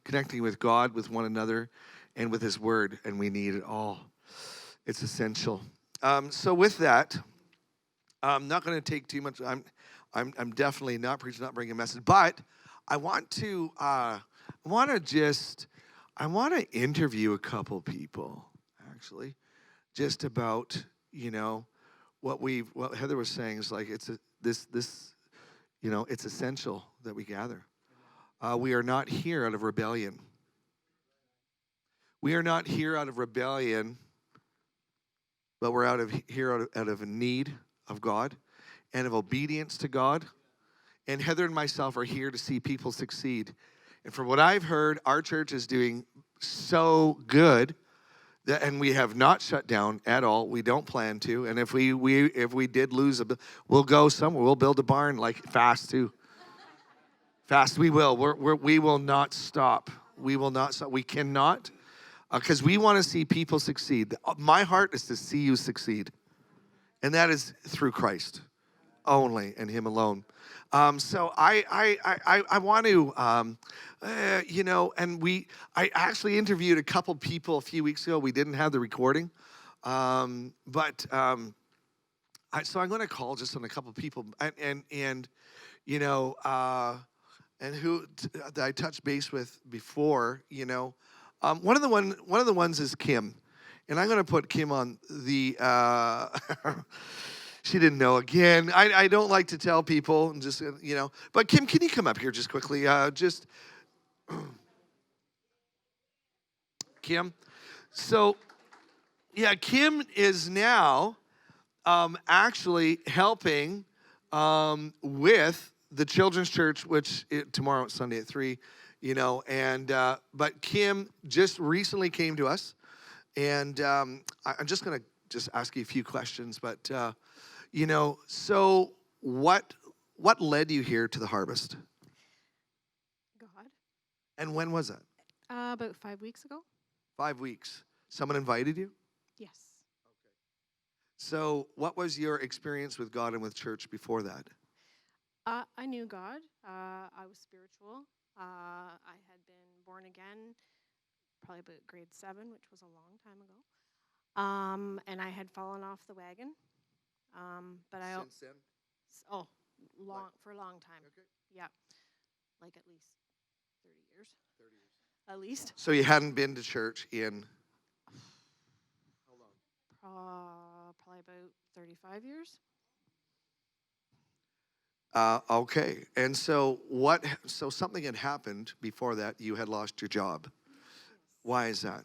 connecting with God, with one another, and with His Word, and we need it all. It's essential. So with that, I'm not going to take too much. I'm definitely not preaching, not bringing a message, but I want to interview a couple people actually, just about what Heather was saying is like it's essential that we gather. We are not here out of rebellion. We are not here out of rebellion, but we're out of a need of God and of obedience to God. And Heather and myself are here to see people succeed. And from what I've heard, our church is doing so good and we have not shut down at all. We don't plan to. And if we did lose we'll go somewhere. We'll build a barn like fast too. Fast we will. We will not stop. We will not stop. We cannot, because we want to see people succeed. My heart is to see you succeed, and that is through Christ only and Him alone. So I want to, and I actually interviewed a couple people a few weeks ago. We didn't have the recording, so I'm going to call just on a couple people and who that I touched base with before. One of the ones is Kim, and I'm going to put Kim on the. She didn't know again. I don't like to tell people, and just But Kim, can you come up here just quickly? Kim. So, yeah, Kim is now actually helping with the Children's Church, which tomorrow it's Sunday at 3. But Kim just recently came to us, and I'm just gonna ask you a few questions, but. So what led you here to the Harvest? God. And when was that? About 5 weeks ago. 5 weeks. Someone invited you? Yes. Okay. So what was your experience with God and with church before that? I knew God. I was spiritual. I had been born again probably about grade 7, which was a long time ago. And I had fallen off the wagon. But Since then? For a long time. Okay. Yeah, like at least 30 years. 30 years. At least. So you hadn't been to church in how long? Probably about 35 years. Okay. And so something had happened before that. You had lost your job. Yes. Why is that?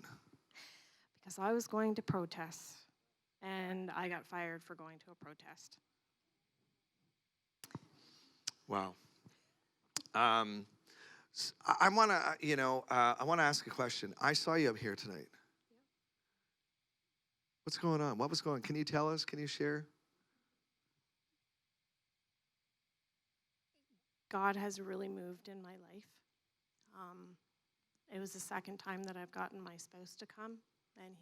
Because I was going to protest, and I got fired for going to a protest. Wow. I want to ask a question. I saw you up here tonight. Yeah. What's going on? What was going on? Can you tell us? Can you share? God has really moved in my life. It was the second time that I've gotten my spouse to come, and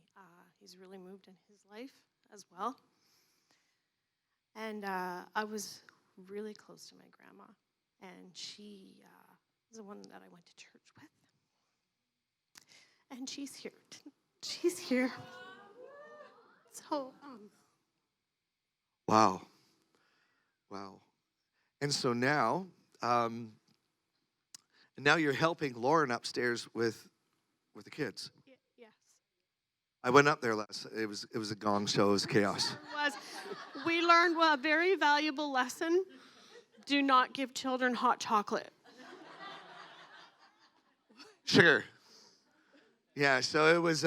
he's really moved in his life as well. And I was really close to my grandma, and she was the one that I went to church with. And she's here. She's here. So. Wow. And so now, you're helping Lauren upstairs with the kids. Yes. I went up there last. It was a gong show. It was chaos. It was. We learned a very valuable lesson. Do not give children hot chocolate. Sugar. Yeah, so it was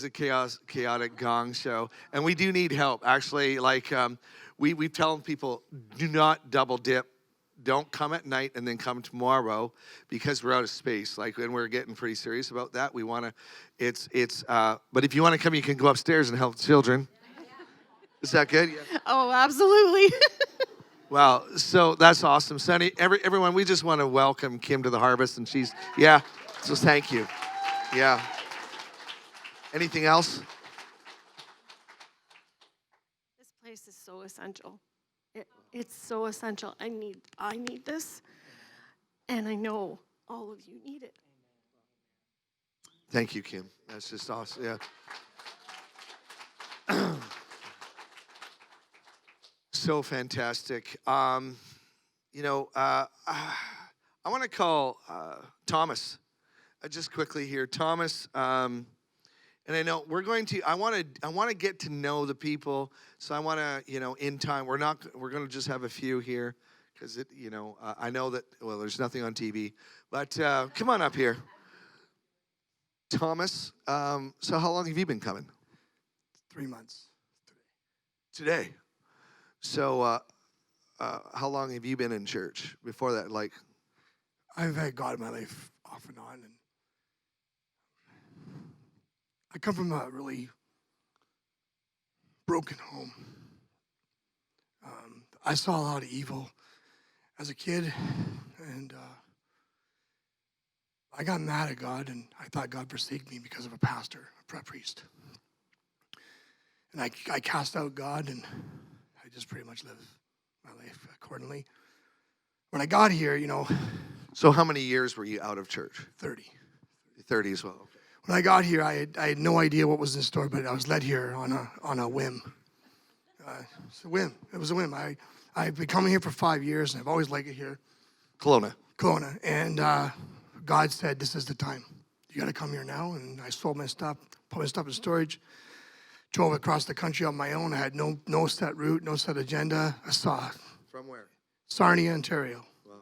a chaotic gong show, and we do need help. Actually, we tell people, do not double dip. Don't come at night and then come tomorrow, because we're out of space. And we're getting pretty serious about that. We want to. But if you want to come, you can go upstairs and help children. Is that good? Yeah. Oh, absolutely. Wow, so that's awesome. Sunny, everyone, we just want to welcome Kim to the Harvest, and so thank you. Yeah. Anything else? This place is so essential. It's so essential. I need this, and I know all of you need it. Thank you, Kim. That's just awesome. Yeah. So fantastic. You know, I want to call Thomas just quickly here. Thomas, and I know we're going to. I want to get to know the people. So I want to, you know, in time. We're going to just have a few here because it. You know, I know that. Well, there's nothing on TV, but come on up here, Thomas. So how long have you been coming? 3 months. Today. So, how long have you been in church before that? Like, I've had God in my life off and on, and I come from a really broken home. I saw a lot of evil as a kid, and I got mad at God, and I thought God forsaken me because of a pastor, a priest. And I cast out God, and I just pretty much live my life accordingly. When I got here, you know, so how many years were you out of church? 30. 30 as well. Okay. When I got here, I had no idea what was in store, but I was led here on a whim. It's a whim. It was a whim. I've been coming here for 5 years, and I've always liked it here. Kelowna. And God said, this is the time. You got to come here now. And I sold my stuff, put my stuff in storage, drove across the country on my own. I had no set route, no set agenda. I saw From where? Sarnia, Ontario. Wow.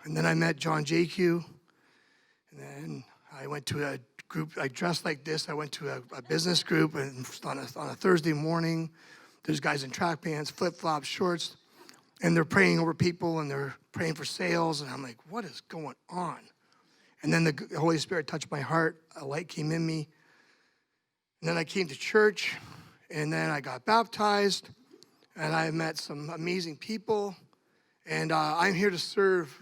And then I met John JQ. And then I went to a group. I dressed like this. I went to a business group, and on a Thursday morning, there's guys in track pants, flip-flops, shorts, and they're praying over people, and they're praying for sales. And I'm like, what is going on? And then the Holy Spirit touched my heart. A light came in me. And then I came to church, and then I got baptized, and I met some amazing people. And I'm here to serve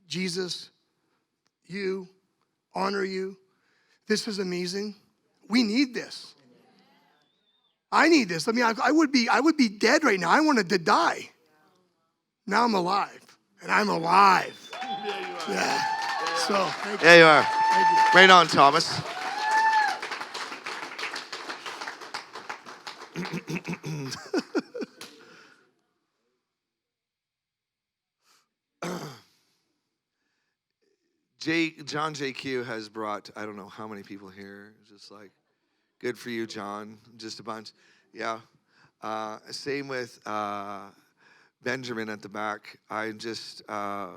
Jesus, you, honor you. This is amazing. We need this. I need this. I mean, I would be dead right now. I wanted to die. Now I'm alive, and I'm alive. Yeah. So, thank you. There you are. Thank you. Right on, Thomas. John JQ has brought, I don't know how many people here. Just like, good for you, John. Just a bunch. Yeah. Same with Benjamin at the back. I'm dumbfounded.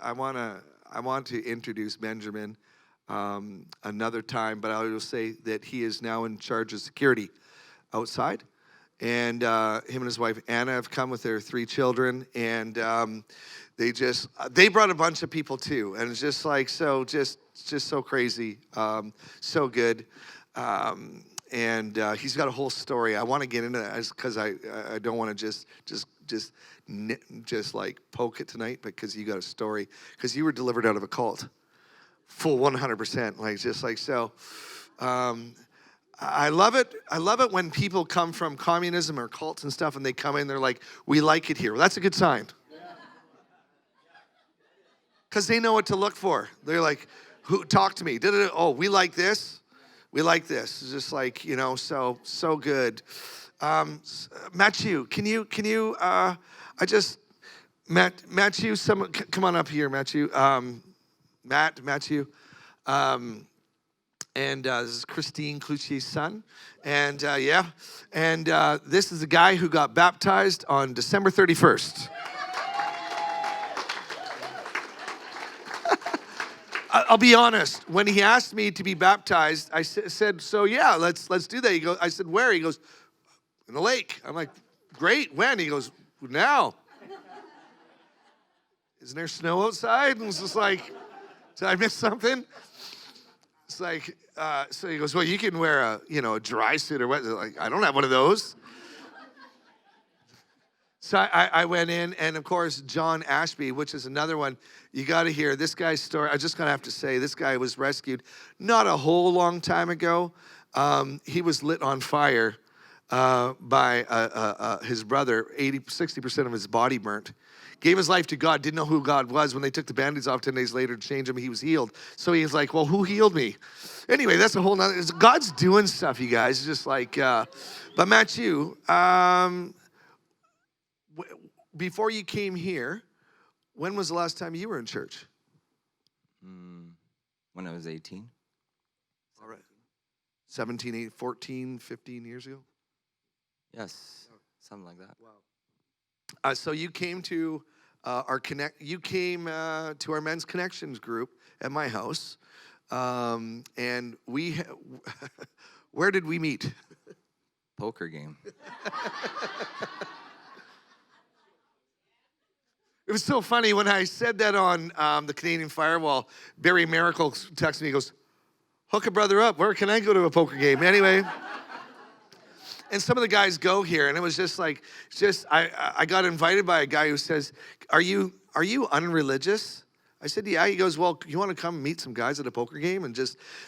I want to introduce Benjamin another time, but I will say that he is now in charge of security outside. And him and his wife Anna have come with their 3 children, and they brought a bunch of people too, and it's just like just so crazy, so good. And he's got a whole story. I want to get into that because I don't want to just like poke it tonight, because you got a story, because you were delivered out of a cult, full 100%, like just like so. I love it. I love it when people come from communism or cults and stuff, and they come in, they're like, we like it here. Well, that's a good sign. Because they know what to look for. They're like, talk to me. Oh, we like this. We like this. It's just like, you know, so good. Matthew, can you, Matthew, come on up here, Matthew. Matthew. And this is Christine Cloutier's son. And this is the guy who got baptized on December 31st. I'll be honest. When he asked me to be baptized, I said, "So yeah, let's do that." I said, "Where?" He goes, "In the lake." I'm like, "Great. When?" He goes, "Now." Isn't there snow outside? And it's just like, did I miss something? It's like, so he goes, "Well, you can wear a dry suit or what?" Like, I don't have one of those. So I went in, and of course, John Ashby, which is another one. You got to hear this guy's story. I just going to have to say, this guy was rescued not a whole long time ago. He was lit on fire by his brother, 60% of his body burnt. gave his life to God, didn't know who God was. When they took the bandages off 10 days later to change him, he was healed. So he's like, well, who healed me? Anyway, that's a whole nother, God's doing stuff, you guys. It's just like, but Matthew, before you came here, when was the last time you were in church? When I was 18. All right. 17, 8, 14, 15 years ago? Yes, something like that. Wow. So you came to you came to our Men's Connections group at my house. And where did we meet? Poker game. It was so funny when I said that on the Canadian Firewall. Barry Miracle texted me, he goes, hook a brother up. Where can I go to a poker game? Anyway. And some of the guys go here, and it was just like, I got invited by a guy who says, are you unreligious? I said, yeah. He goes, well, you want to come meet some guys at a poker game? And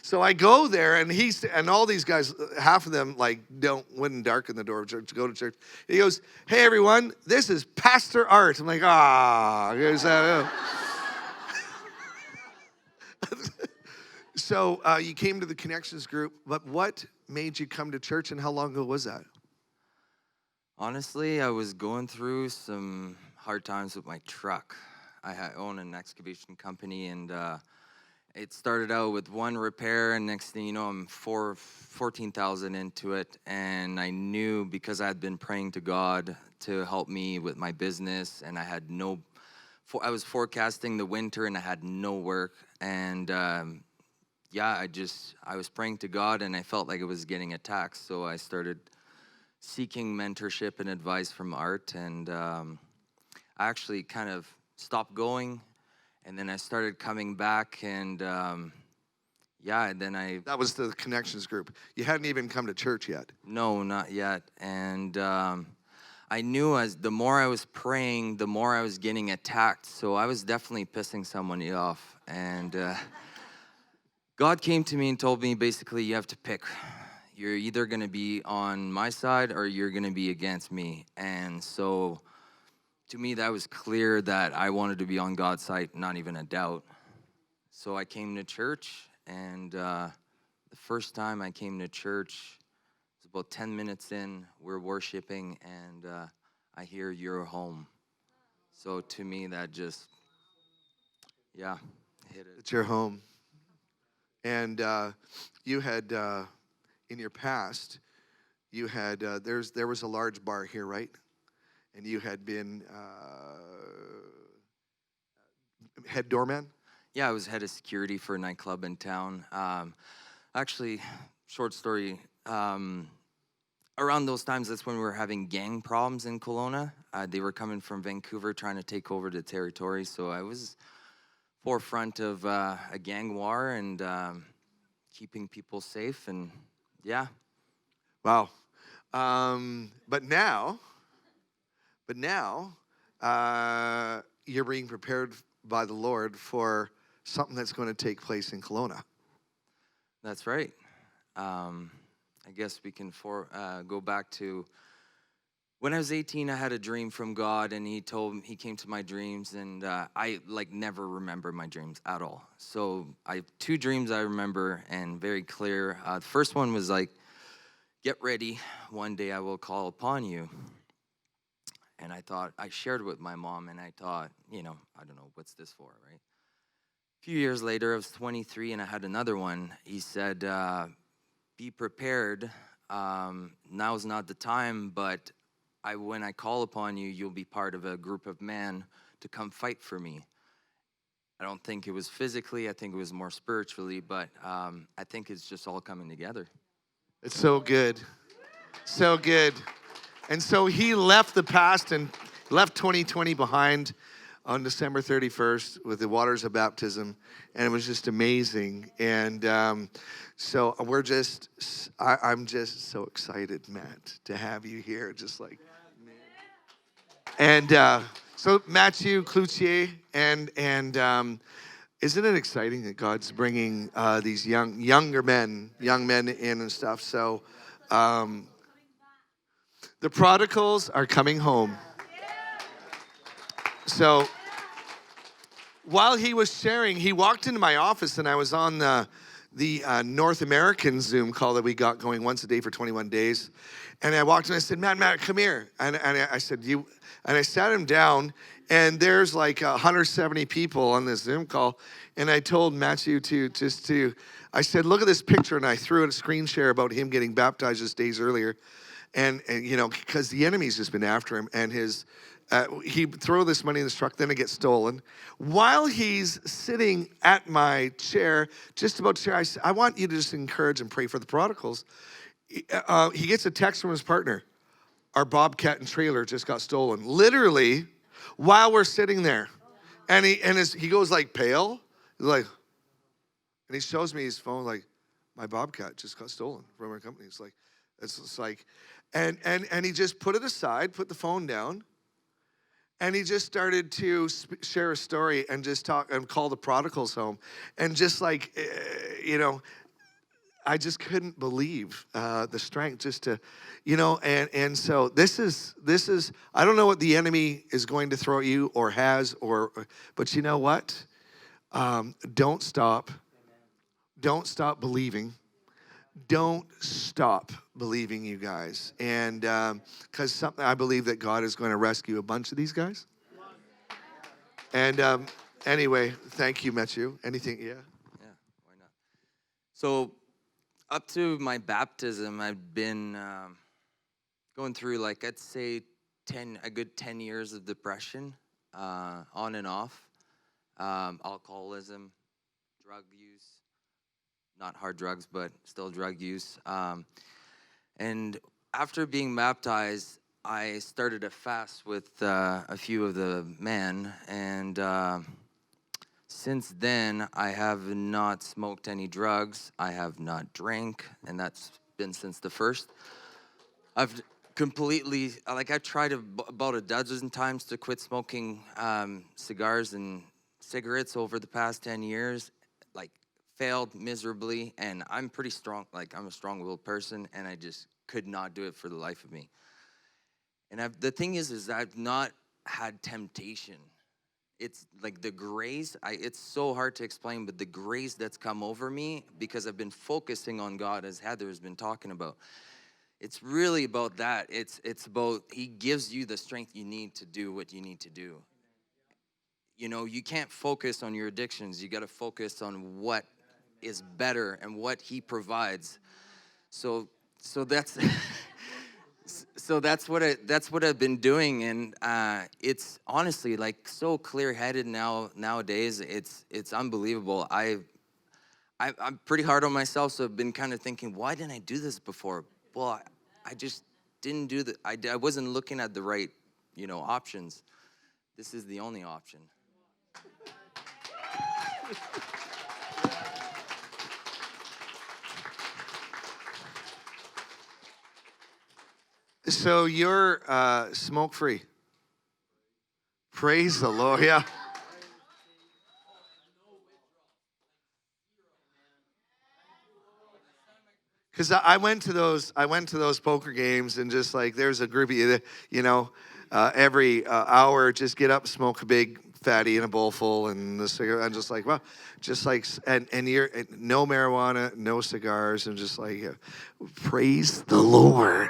so I go there, and all these guys, half of them like wouldn't darken the door of church to go to church. He goes, hey everyone, this is Pastor Art. I'm like, So you came to the Connections group, but what made you come to church, and how long ago was that? Honestly, I was going through some hard times with my truck. I own an excavation company, and it started out with one repair, and next thing you know, I'm 14,000 into it, and I knew because I had been praying to God to help me with my business, and I was forecasting the winter, and I had no work, and I was praying to God, and I felt like it was getting attacked, so I started seeking mentorship and advice from Art, and I actually kind of stopped going, and then I started coming back, and and then That was the Connections group. You hadn't even come to church yet. No, not yet, and I knew as the more I was praying, the more I was getting attacked, so I was definitely pissing someone off, and God came to me and told me, basically, you have to pick. You're either going to be on my side or you're going to be against me. And so to me, that was clear that I wanted to be on God's side, not even a doubt. So I came to church, and the first time I came to church, it was about 10 minutes in, we're worshiping, and I hear "You're home." So to me, that just, hit it. It's your home. And you had, in your past, you had, there was a large bar here, right? And you had been head doorman? Yeah, I was head of security for a nightclub in town. Actually, short story, around those times, that's when we were having gang problems in Kelowna. They were coming from Vancouver trying to take over the territory, so I was forefront of a gang war and keeping people safe, and yeah. Wow. But now, you're being prepared by the Lord for something that's going to take place in Kelowna. That's right. I guess we can go back to when I was 18. I had a dream from God, and he came to my dreams, and I never remember my dreams at all. So I have two dreams I remember and very clear. The first one was like, get ready, one day I will call upon you. And I shared with my mom, and I thought, I don't know, what's this for, right? A few years later, I was 23, and I had another one. He said, be prepared. Now's not the time, but when I call upon you, you'll be part of a group of men to come fight for me. I don't think it was physically. I think it was more spiritually, but I think it's just all coming together. It's so good. So good. And so he left the past and left 2020 behind on December 31st with the waters of baptism, and it was just amazing. And so I'm just so excited, Matt, to have you here. Just like, and so Matthew Cloutier, and isn't it exciting that God's bringing these young men in and stuff? So the prodigals are coming home. So while he was sharing, he walked into my office, and I was on the North American Zoom call that we got going once a day for 21 days. And I walked in and I said, Matt, come here. And I said, and I sat him down, and there's like 170 people on this Zoom call. And I told Matthew I said, look at this picture. And I threw in a screen share about him getting baptized just days earlier. And you know, because the enemy's just been after him, and he'd throw this money in the truck, then it gets stolen. While he's sitting at my chair, just about to share, I said, I want you to just encourage and pray for the prodigals. He gets a text from his partner. Our Bobcat and trailer just got stolen. Literally, while we're sitting there. And he goes like pale. He's like, and he shows me his phone like, my Bobcat just got stolen from our company. It's like, and he just put it aside, put the phone down. And he just started to share a story and just talk and call the prodigals home. And just like, you know, I just couldn't believe the strength just to, you know, and so this is, I don't know what the enemy is going to throw at you or has, but you know what? Don't stop. Don't stop believing. Don't stop believing, you guys. And because I believe that God is going to rescue a bunch of these guys. And anyway, thank you, Matthew. Anything? Yeah? Yeah, why not? So up to my baptism, I've been going through, like, I'd say a good 10 years of depression, on and off, alcoholism, drug use. Not hard drugs, but still drug use. And after being baptized, I started a fast with a few of the men. And since then, I have not smoked any drugs. I have not drank, and that's been since the first. I've completely, like, I tried about a dozen times to quit smoking cigars and cigarettes over the past 10 years. Like, failed miserably, and I'm pretty strong, like, I'm a strong-willed person, and I just could not do it for the life of me. And the thing is I've not had temptation. It's like the grace, it's so hard to explain, but the grace that's come over me because I've been focusing on God, as Heather has been talking about. It's really about that. It's about, he gives you the strength you need to do what you need to do. You know, you can't focus on your addictions. You got to focus on what is better and what he provides. So that's that's what I've been doing, and it's honestly like so clear-headed nowadays. It's unbelievable. I'm pretty hard on myself, so I've been kind of thinking, why didn't I do this before? Well, I just didn't do that. I wasn't looking at the right, you know, options. This is the only option. So you're smoke-free. Praise the Lord. Yeah. Because I went to those poker games, and just like there's a group of you know, every hour, just get up, smoke a big fatty in a bowl full, and the cigarette. I'm just like, well, just like, and you're no marijuana, no cigars, and just like, praise the Lord.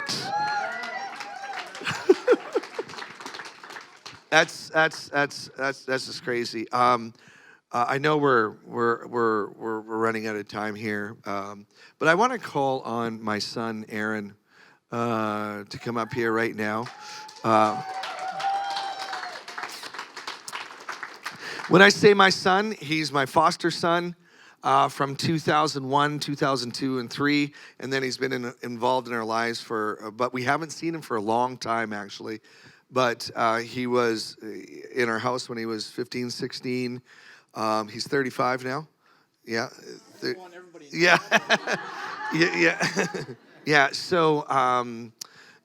That's just crazy. I know we're running out of time here, but I want to call on my son Aaron to come up here right now. When I say my son, he's my foster son from 2001, 2002, and 3, and then he's been involved in our lives but we haven't seen him for a long time, actually. But he was in our house when he was 15, 16. He's 35 now. Yeah. Yeah. yeah. Yeah. So,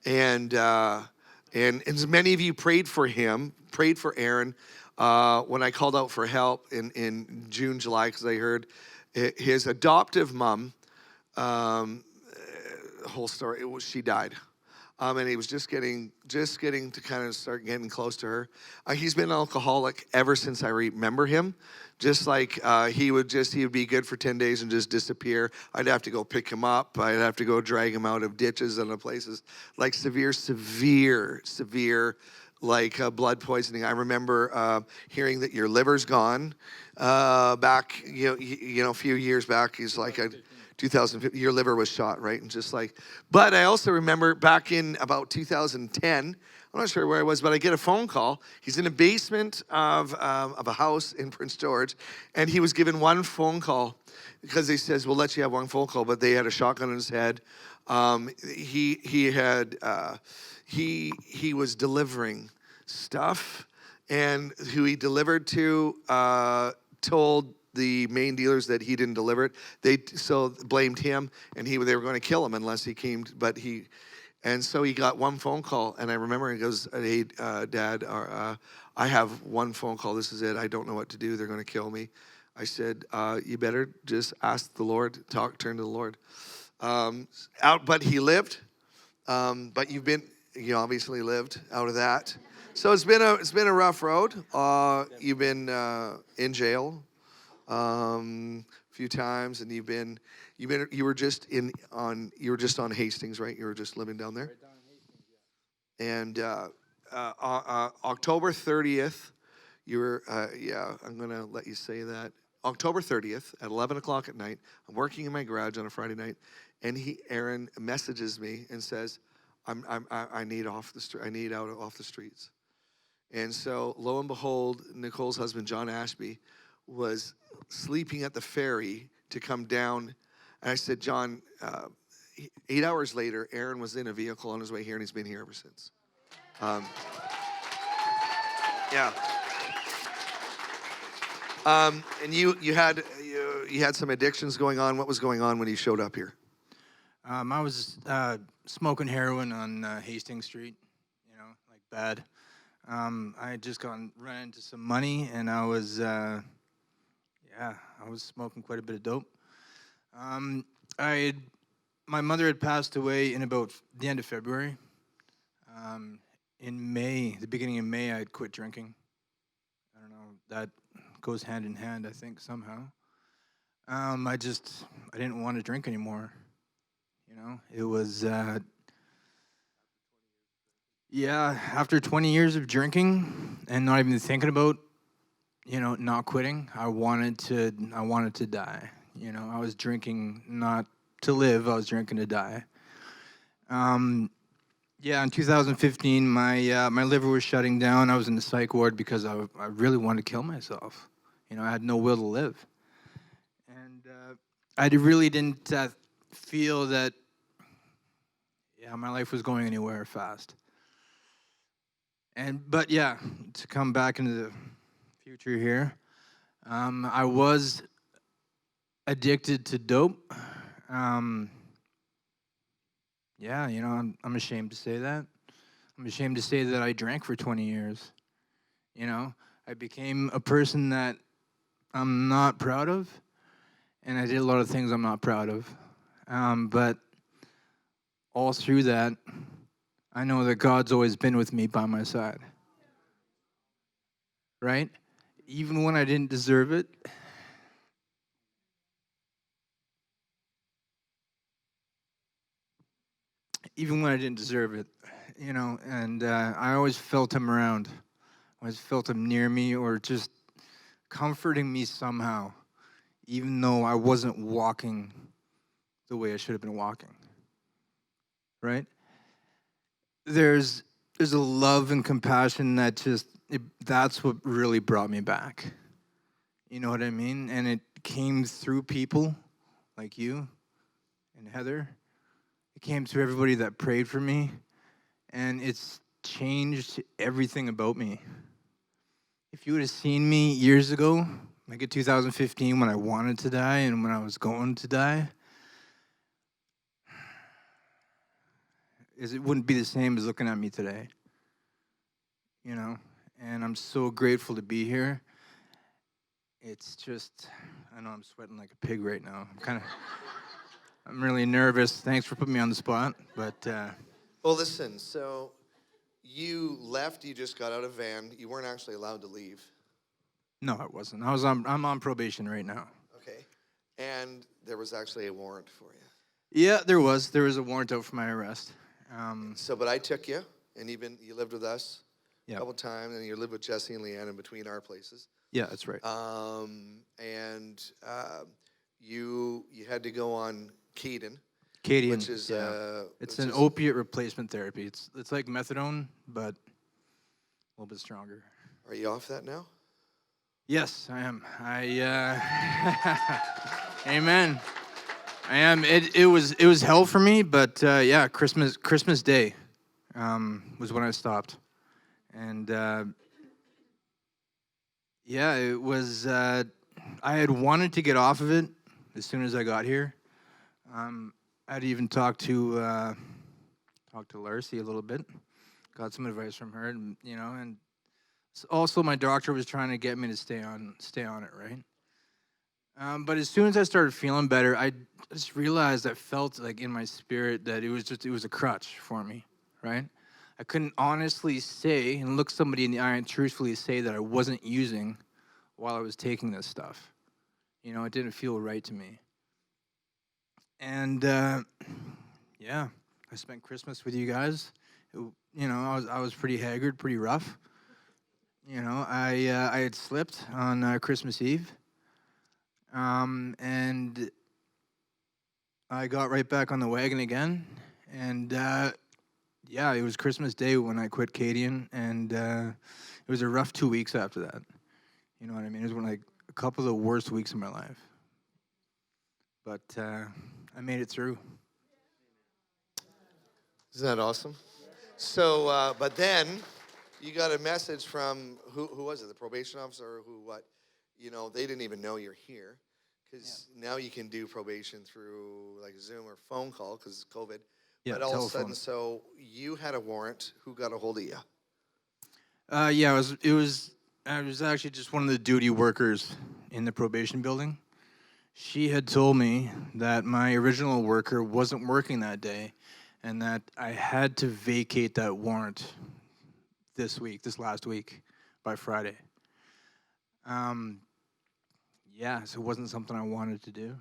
and as many of you prayed for him, prayed for Aaron, when I called out for help in June, July, because I heard his adoptive mom, whole story, she died. and he was just getting to kind of start getting close to her. He's been an alcoholic ever since I remember him. Just like he would be good for 10 days and just disappear. I'd have to go pick him up. I'd have to go drag him out of ditches and places, like severe like blood poisoning. I remember hearing that your liver's gone back, a few years back. He's like 2015, your liver was shot, right? And just like, but I also remember back in about 2010, I'm not sure where I was, but I get a phone call. He's in the basement of a house in Prince George, and he was given one phone call because they says, we'll let you have one phone call, but they had a shotgun in his head. He was delivering stuff, and who he delivered to told the main dealers that he didn't deliver it. They so blamed him, and they were going to kill him unless he came. And so he got one phone call, and I remember he goes, "Hey, Dad, I have one phone call. This is it. I don't know what to do. They're going to kill me." I said, "You better just ask the Lord. Turn to the Lord." But he lived. But you obviously lived out of that. So it's been a rough road. You've been in jail a few times, and you were just on Hastings, right? You were just living down there. Right down in Hastings, yeah. And October 30th, you were I'm gonna let you say that. October 30th at 11 o'clock at night, I'm working in my garage on a Friday night, and Aaron messages me and says, I need out off the streets. And so, lo and behold, Nicole's husband, John Ashby, was sleeping at the ferry to come down. And I said, John, 8 hours later, Aaron was in a vehicle on his way here, and he's been here ever since. Yeah. And you had some addictions going on. What was going on when you showed up here? I was smoking heroin on Hastings Street, like bad. I had just run into some money, and I was smoking quite a bit of dope. My mother had passed away in about the end of February. In May, the beginning of May, I had quit drinking. I don't know, that goes hand in hand, I think, somehow. I didn't want to drink anymore. It was, after 20 years of drinking and not even thinking about, not quitting, I wanted to die. I was drinking not to live, I was drinking to die. In 2015, my liver was shutting down. I was in the psych ward because I really wanted to kill myself. I had no will to live. And I really didn't feel that, my life was going anywhere fast. But to come back into the future here, I was addicted to dope. I'm ashamed to say that. I'm ashamed to say that I drank for 20 years. I became a person that I'm not proud of, and I did a lot of things I'm not proud of. But all through that, I know that God's always been with me by my side. Right? Even when I didn't deserve it. Even when I didn't deserve it, and I always felt him around. I always felt him near me or just comforting me somehow, even though I wasn't walking the way I should have been walking. Right? There's a love and compassion that that's what really brought me back. You know what I mean? And it came through people like you and Heather. It came through everybody that prayed for me, and it's changed everything about me. If you would have seen me years ago, like in 2015 when I wanted to die and when I was going to die, it wouldn't be the same as looking at me today. And I'm so grateful to be here. It's just, I know I'm sweating like a pig right now. I'm really nervous. Thanks for putting me on the spot. But Well, listen, so you left, you just got out of van. You weren't actually allowed to leave. No, I wasn't. I'm on probation right now. Okay. And there was actually a warrant for you. Yeah, there was a warrant out for my arrest. So, but I took you, and you lived with us Yeah. a couple times, and you lived with Jesse and Leanne in between our places. Yeah, that's right. You had to go on Keaton, Katie, which is it's which an is- opiate replacement therapy. It's like methadone, but a little bit stronger. Are you off that now? Yes, I am. Amen. I am. It was hell for me, but yeah, Christmas Day was when I stopped, and yeah, it was. I had wanted to get off of it as soon as I got here. I'd even talked to Larcy a little bit, got some advice from her, and and also my doctor was trying to get me to stay on it, right? But as soon as I started feeling better, I just realized I felt like in my spirit that it was a crutch for me, right? I couldn't honestly say and look somebody in the eye and truthfully say that I wasn't using while I was taking this stuff. It didn't feel right to me. And yeah, I spent Christmas with you guys. I was pretty haggard, pretty rough. I had slipped on Christmas Eve. And I got right back on the wagon again. And yeah, it was Christmas Day when I quit Cadian, and it was a rough 2 weeks after that. You know what I mean? It was like a couple of the worst weeks of my life. But I made it through. Isn't that awesome? So, but then you got a message from who was it? The probation officer or who? What? They didn't even know you're here because now you can do probation through like Zoom or phone call because COVID. Yeah, but all telephone. of a sudden, so you had a warrant. Who got a hold of you? Yeah, I was actually just one of the duty workers in the probation building. She had told me that my original worker wasn't working that day and that I had to vacate that warrant this last week, by Friday. Yeah, so it wasn't something I wanted to do.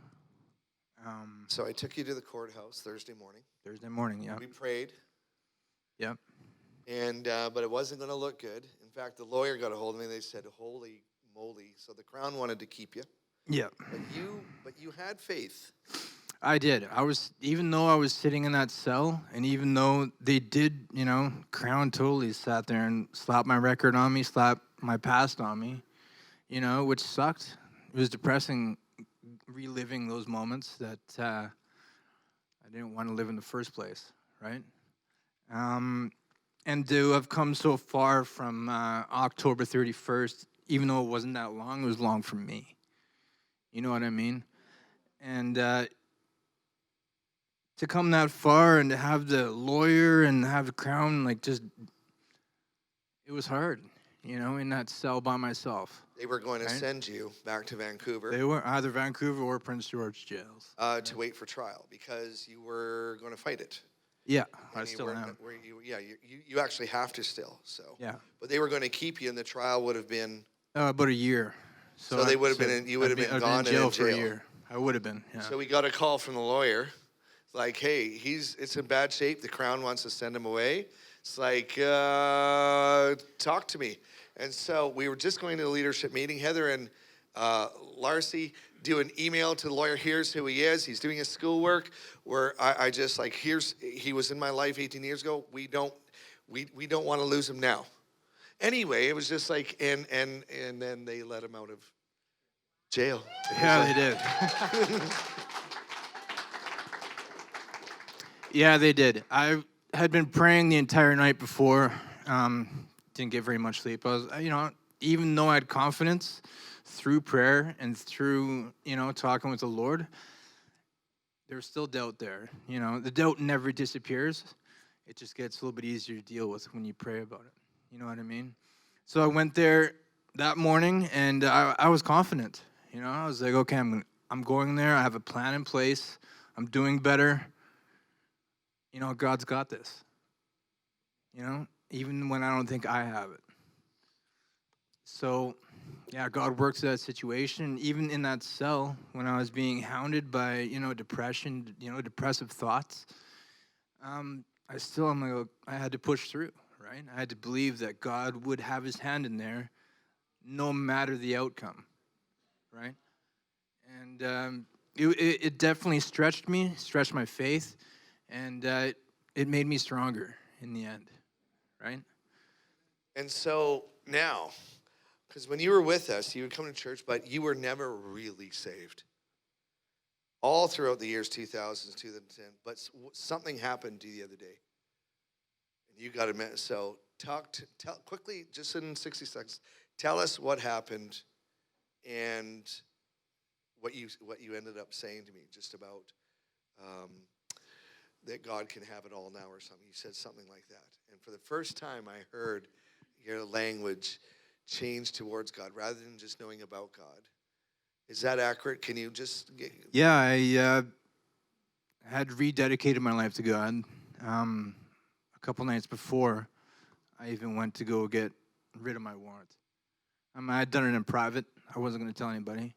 So I took you to the courthouse Thursday morning. Thursday morning, yeah. We prayed. Yep. And but it wasn't going to look good. In fact, the lawyer got a hold of me. They said, "Holy moly!" So the Crown wanted to keep you. Yeah. But you had faith. I did. Even though I was sitting in that cell, and even though they did, Crown totally sat there and slapped my record on me, slapped my past on me, which sucked. It was depressing reliving those moments that I didn't want to live in the first place, right? And to have come so far from October 31st, even though it wasn't that long, it was long for me. You know what I mean? And to come that far and to have the lawyer and have the Crown, it was hard, in that cell by myself. They were going to Right. send you back to Vancouver They were either Vancouver or Prince George jails. to wait for trial because you were going to fight it. Yeah, I And you still weren't- am. You actually have to still. So. Yeah, But they were going to keep you, and the trial would have been. about a year. So they would have been you would have been gone in jail and in for a jail. year. I would have been. Yeah. So we got a call from the lawyer, like, "Hey, it's in bad shape. The Crown wants to send him away." It's like, talk to me. And so we were just going to the leadership meeting. Heather and Larcy do an email to the lawyer. Here's who he is. He's doing his schoolwork. Where I just like, he was in my life 18 years ago. We don't want to lose him now. Anyway, it was just like, and then they let him out of jail. Yeah, they did. Yeah, they did. I had been praying the entire night before. Didn't get very much sleep. I was, even though I had confidence through prayer and through, talking with the Lord, there was still doubt there. The doubt never disappears. It just gets a little bit easier to deal with when you pray about it. You know what I mean? So I went there that morning, and I was confident. I was like, okay, I'm going there. I have a plan in place. I'm doing better. God's got this. even when I don't think I have it. So, yeah, God works that situation. Even in that cell, when I was being hounded by, depression, depressive thoughts, I had to push through, right? I had to believe that God would have his hand in there no matter the outcome, right? And it definitely stretched me, stretched my faith, and it made me stronger in the end, right? And so now, because when you were with us, you would come to church, but you were never really saved. All throughout the years 2000s, 2010, but something happened to you the other day. And you got to admit, so tell quickly, just in 60 seconds, tell us what happened and what you ended up saying to me just about that God can have it all now or something. You said something like that. And for the first time, I heard your language change towards God rather than just knowing about God. Is that accurate? Can you just Yeah, I had rededicated my life to God. A couple nights before, I even went to go get rid of my warrant. I had done it in private. I wasn't going to tell anybody.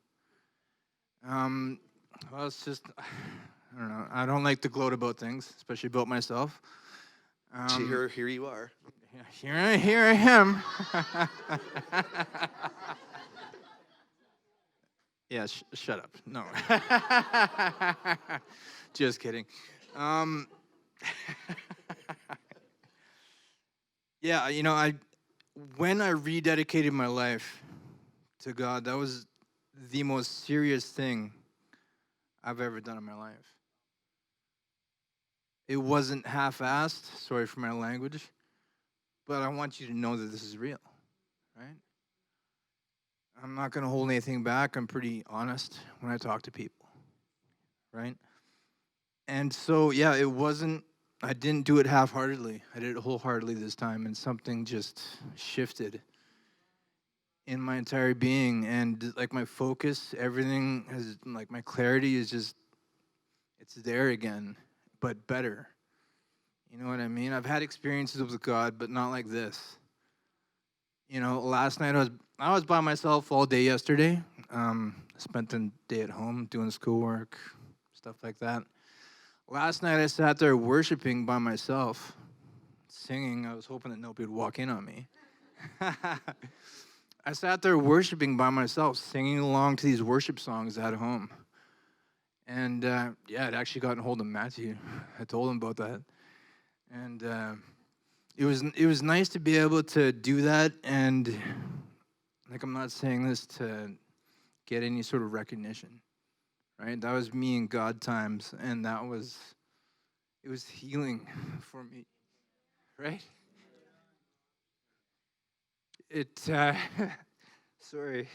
Well, it's just, I don't know. I don't like to gloat about things, especially about myself. here you are. Yeah, here I am. Yeah, shut up. No. Just kidding. Yeah, when I rededicated my life to God, that was the most serious thing I've ever done in my life. It wasn't half-assed, sorry for my language, but I want you to know that this is real, right? I'm not going to hold anything back. I'm pretty honest when I talk to people, right? And so, yeah, I didn't do it half-heartedly. I did it wholeheartedly this time, and something just shifted in my entire being. And like my focus, everything has, like my clarity is just, it's there again, but better. You know what I mean? I've had experiences with God, but not like this. Last night I was by myself all day yesterday. Spent the day at home doing schoolwork, stuff like that. Last night I sat there worshiping by myself, singing. I was hoping that nobody would walk in on me. I sat there worshiping by myself, singing along to these worship songs at home. And it actually got a hold of Matthew. I told him about that. And it was nice to be able to do that. And like, I'm not saying this to get any sort of recognition, right? That was me and God times, and it was healing for me, right? Sorry.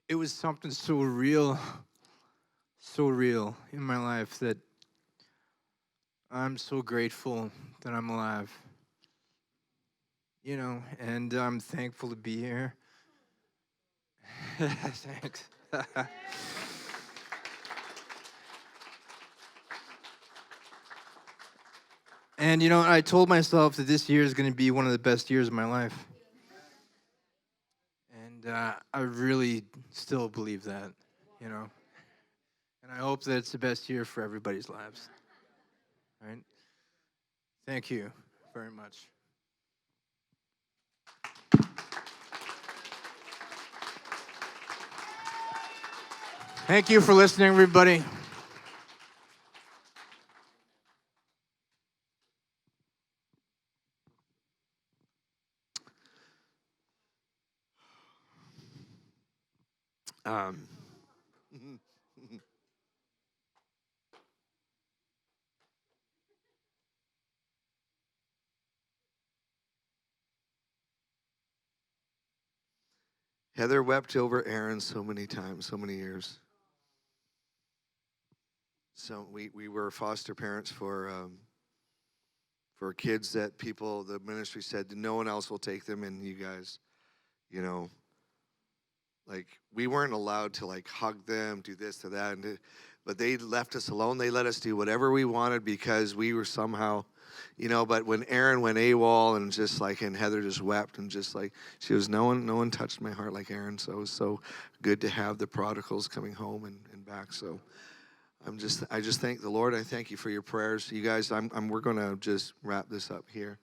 It was something so real in my life that I'm so grateful that I'm alive. And I'm thankful to be here. Thanks. And I told myself that this year is going to be one of the best years of my life. And I really still believe that, And I hope that it's the best year for everybody's lives. Right? Thank you very much. Thank you for listening, everybody. Heather wept over Aaron so many times, so many years. So we were foster parents for kids that the ministry said no one else will take them, and you guys, Like we weren't allowed to like hug them, do this, to that, but they left us alone. They let us do whatever we wanted because we were somehow, But when Aaron went AWOL and just like, and Heather just wept and just like, she was, no one touched my heart like Aaron. So it was so good to have the prodigals coming home and back. So I just thank the Lord. I thank you for your prayers, you guys. We're gonna just wrap this up here.